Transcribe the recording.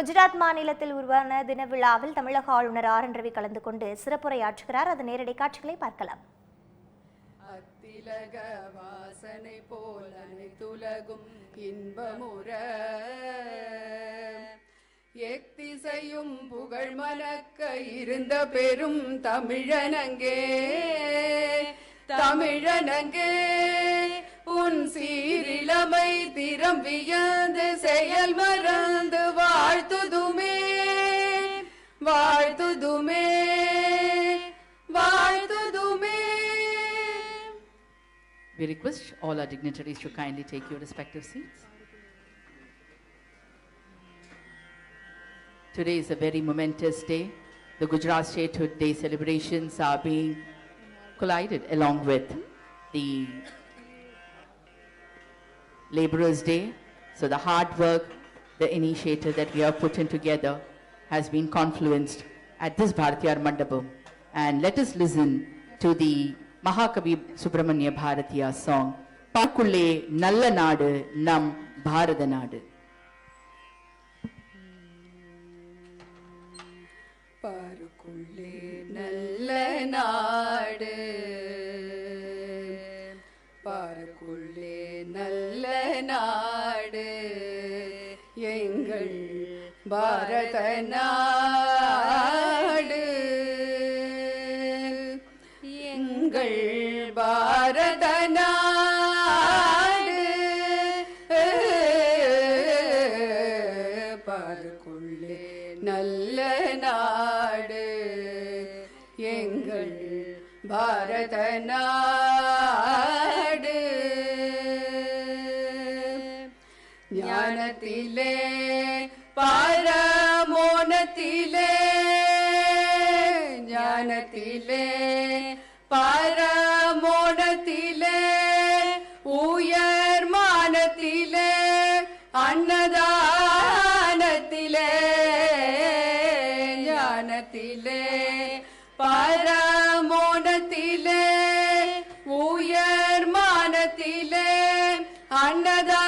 குஜராத் மாநிலத்தில் உருவான தின விழாவில் தமிழக ஆளுநர் ஆர் என் ரவி கலந்து கொண்டு சிறப்புரையாற்றுகிறார். அது நேரடி காட்சிகளை பார்க்கலாம். அத்திலக வாசனை போல துலகும் இன்பமுற எத்திசையும் புகழ் மணக்க இருந்த பெரும் தமிழனங்கே தமிழனங்கே உன் சீரிழமை திறம் வியந்து செயல் மறந்து வாழ்த்துதுமே வாழ்த்துதுமே வாழ்த்துதுமே. We request all our dignitaries to kindly take your respective seats. Today is a very momentous day. The Gujarat Statehood Day celebrations are being collided along with the Labourers' Day. So the hard work, the initiative that we have put in together has been confluenced at this Bharatiyar Mandapam. And let us listen to the Mahakavi Subramanya Bharatiya song, Parkulle Nalla Nadu Nam Bharata Nadu. Parkulle Nalla Nadu Parkulle Nalla Nadu Engal Bharata Nadu Engal Bharata Nadu Parkulle Nalla Nadu Engal Bharata Nadu ஞானத்திலே பாரமோனத்திலே ஞானத்திலே பாரமோனத்திலே உயர் மானத்திலே அன்னதானத்திலே ஞானத்திலே பாரமோனத்திலே உயர் மானத்திலே அன்னதானத்திலே